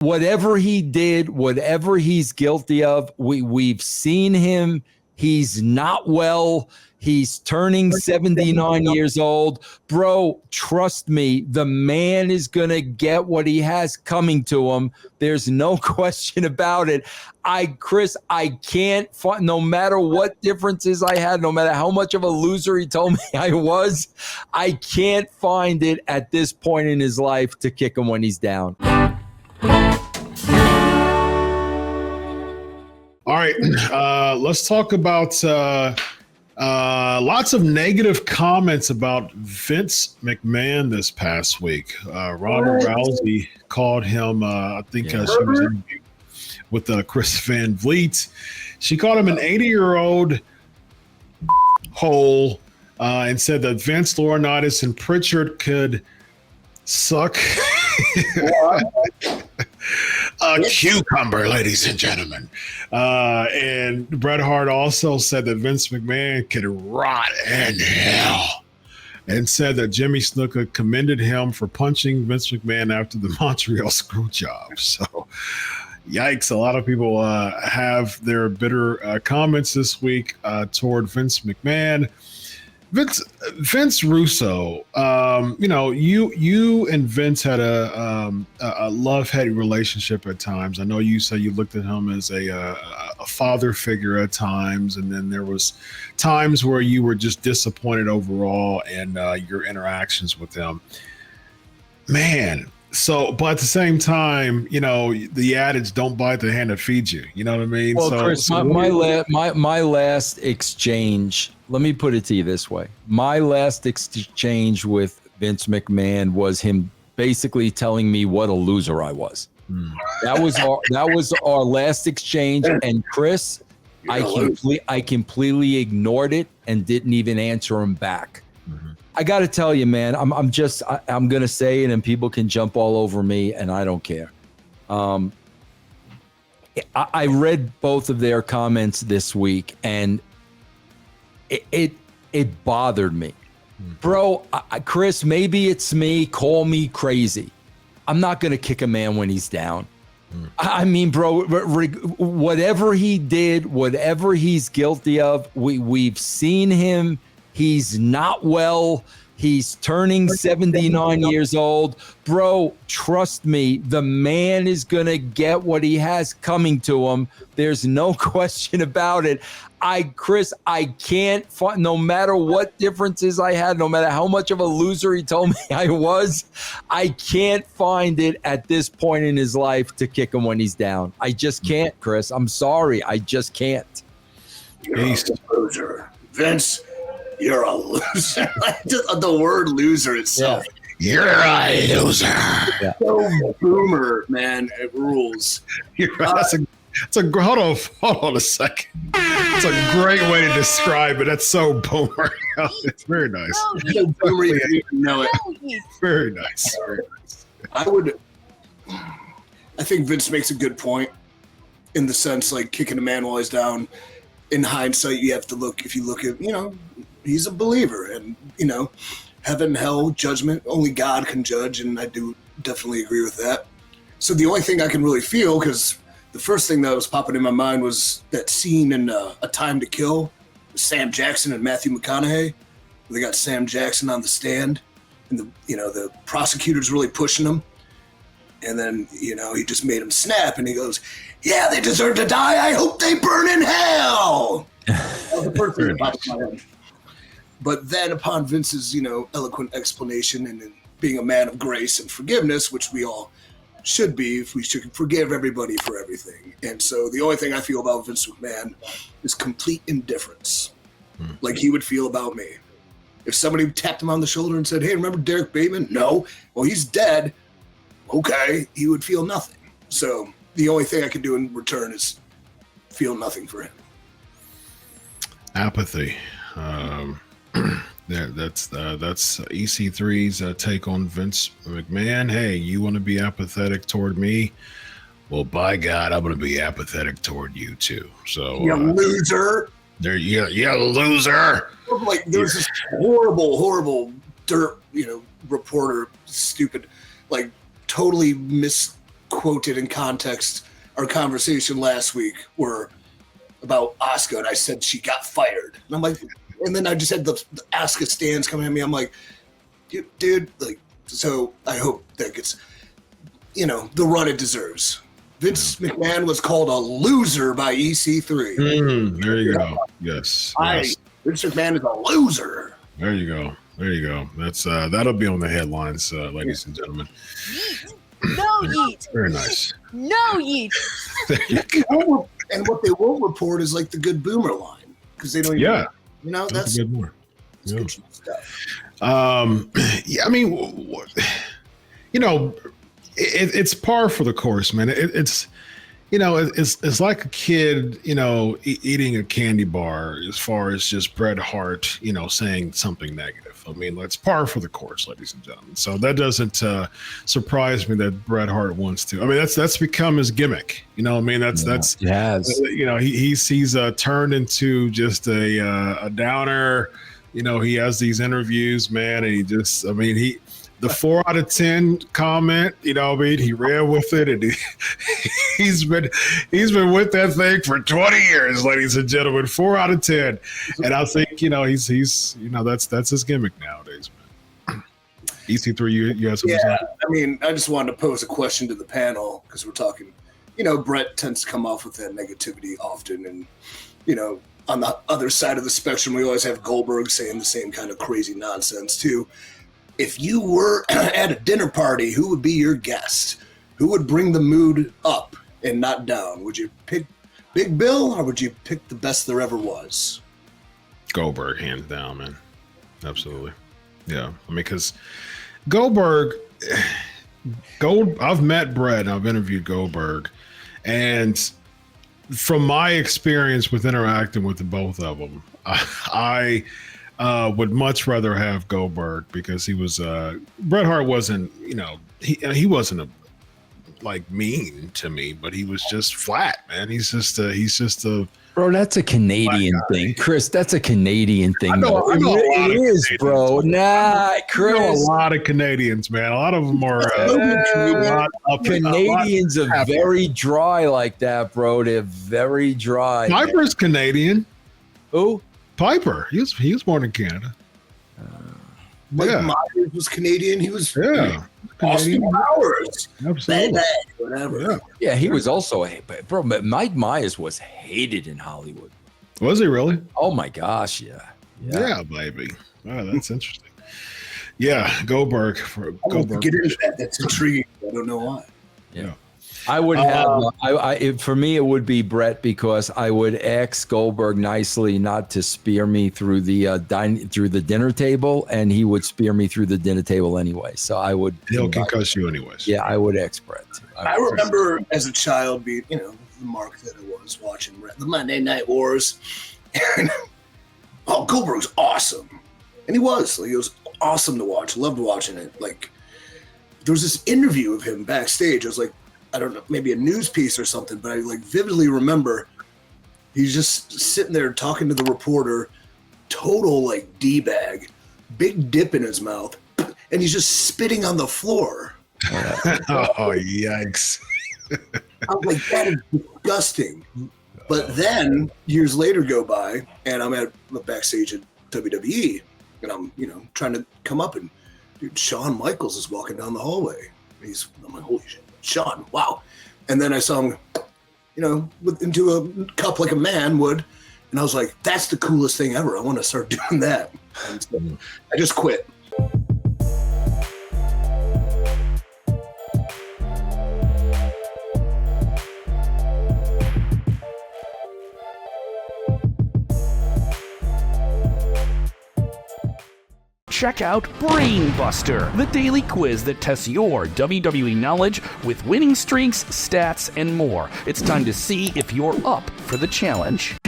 whatever he did, whatever he's guilty of, we've seen him. He's not well. He's turning 79 years old. Bro, trust me, the man is going to get what he has coming to him. There's no question about it. Chris, I can't find, no matter what differences I had, no matter how much of a loser he told me I was, I can't find it at this point in his life to kick him when he's down. All right, let's talk about lots of negative comments about Vince McMahon this past week. Ronda Rousey called him, I think she was in with Chris Van Vliet. She called him an 80-year-old hole and said that Vince, Laurinaitis, and Prichard could suck a cucumber, ladies and gentlemen. And Bret Hart also said that Vince McMahon could rot in hell, and said that Jimmy Snuka commended him for punching Vince McMahon after the Montreal screw job. So, yikes. A lot of people have their bitter comments this week toward Vince McMahon. Vince Russo, you and Vince had a love-hate relationship at times. I know you say you looked at him as a father figure at times, and then there was times where you were just disappointed overall in your interactions with him. Man, but at the same time, the adage, don't bite the hand that feeds you. You know what I mean? Well, Chris, my last exchange, let me put it to you this way. My last exchange with Vince McMahon was him basically telling me what a loser I was. That was our last exchange. And Chris, I completely ignored it and didn't even answer him back. I got to tell you, man, I'm going to say it and people can jump all over me and I don't care. I read both of their comments this week and it bothered me. Bro, Chris, maybe it's me. Call me crazy. I'm not going to kick a man when he's down. I mean, bro, whatever he did, whatever he's guilty of, we've seen him. He's not well. He's turning 79 years old. Bro, trust me, the man is going to get what he has coming to him. There's no question about it. Chris, I can't find, no matter what differences I had, no matter how much of a loser he told me I was, I can't find it at this point in his life to kick him when he's down. I just can't, Chris. I'm sorry. I just can't. You're a loser. Vince, you're a loser. The word loser itself. Yeah. You're a loser. Yeah. So boomer, man. It rules. Hold on a second. It's a great way to describe it. That's so boomer. It's very nice. So boomer, you didn't even know it. Very nice. Very nice. I think Vince makes a good point in the sense, like, kicking a man while he's down. In hindsight, you have to look, if you look at, he's a believer, and, heaven, hell, judgment, only God can judge, and I do definitely agree with that. So the only thing I can really feel, because the first thing that was popping in my mind was that scene in A Time to Kill, with Sam Jackson and Matthew McConaughey. They got Sam Jackson on the stand, and the prosecutor's really pushing him, and then he just made him snap, and he goes, "Yeah, they deserve to die. I hope they burn in hell." That was the first thing that popped in my head. But then, upon Vince's eloquent explanation and being a man of grace and forgiveness, which we all should be, if we should forgive everybody for everything. And so the only thing I feel about Vince McMahon is complete indifference, like he would feel about me. If somebody tapped him on the shoulder and said, "Hey, remember Derek Bateman?" "No." "Well, he's dead." "Okay." He would feel nothing. So the only thing I could do in return is feel nothing for him. Apathy. That's EC3's take on Vince McMahon. Hey, you want to be apathetic toward me? Well, by God, I'm going to be apathetic toward you too. So, you loser. You loser. Like, there's this horrible dirt, reporter, stupid, like totally quoted in context our conversation last week about Asuka, and I said she got fired. And I'm like, and then I just had the Asuka stands coming at me. I'm like, dude, like, so I hope that gets, the run it deserves. Vince McMahon was called a loser by EC3. There you go. Yes. Vince McMahon is a loser. There you go. That's that'll be on the headlines, ladies and gentlemen. Yeet. No yeet. Very nice. No yeet. And what they won't report is like the good boomer line, because they don't even, that's good more. Yeah. Good stuff. I mean, it's par for the course, man. It's like a kid, eating a candy bar as far as just Bret Hart, saying something negative. I mean, that's par for the course, ladies and gentlemen. So that doesn't surprise me that Bret Hart wants to. I mean, that's become his gimmick. He's turned into just a downer. He has these interviews, man, and the 4 out of 10 comment, he ran with it, and he's been with that thing for 20 years, ladies and gentlemen. 4 out of 10, and I think he's that's his gimmick nowadays, man. EC3, you have something to say? I mean, I just wanted to pose a question to the panel, because we're talking. Bret tends to come off with that negativity often, and on the other side of the spectrum, we always have Goldberg saying the same kind of crazy nonsense too. If you were at a dinner party, who would be your guest? Who would bring the mood up and not down? Would you pick Big Bill, or would you pick the best there ever was? Goldberg, hands down, man. Absolutely. Yeah. I mean, because Goldberg, I've met Bret and I've interviewed Goldberg, and from my experience with interacting with the both of them, I would much rather have Goldberg, because he was Bret Hart wasn't, he wasn't mean to me, but he was just flat, man. He's just a bro. That's a Canadian thing, Chris. That's a Canadian thing. I know it is, bro. Nah, Chris. I know a lot of Canadians, man. A lot of them are Canadians are very dry like that, bro. They're very dry. Piper's Canadian. Who? Piper. He was born in Canada. Mike Myers was Canadian. He was Austin Powers. Absolutely. Whatever. Yeah, he was also bro. Mike Myers was hated in Hollywood. Was he really? Oh my gosh, yeah, baby. Oh, that's interesting. Yeah, Goldberg. Get into that. That's intriguing. I don't know why. Yeah. I would have. For me, it would be Bret, because I would ask Goldberg nicely not to spear me through the dinner table, and he would spear me through the dinner table anyway. So I would. He'll concuss you anyways. Yeah, I would ask Bret. I remember as a child being, the mark that I was watching the Monday Night Wars, and Goldberg's awesome, and he was awesome to watch. Loved watching it. Like, there was this interview of him backstage. I was like, I don't know, maybe a news piece or something, but I vividly remember he's just sitting there talking to the reporter, total D-bag, big dip in his mouth, and he's just spitting on the floor. Oh, yikes. I was like, that is disgusting. But then years later go by, and I'm at the backstage at WWE, and I'm, trying to come up, and dude, Shawn Michaels is walking down the hallway. I'm like, holy shit. Shawn, wow. And then I saw him, into a cup like a man would. And I was like, that's the coolest thing ever. I want to start doing that. And so I just quit. Check out BrainBuster, the daily quiz that tests your WWE knowledge with winning streaks, stats, and more. It's time to see if you're up for the challenge.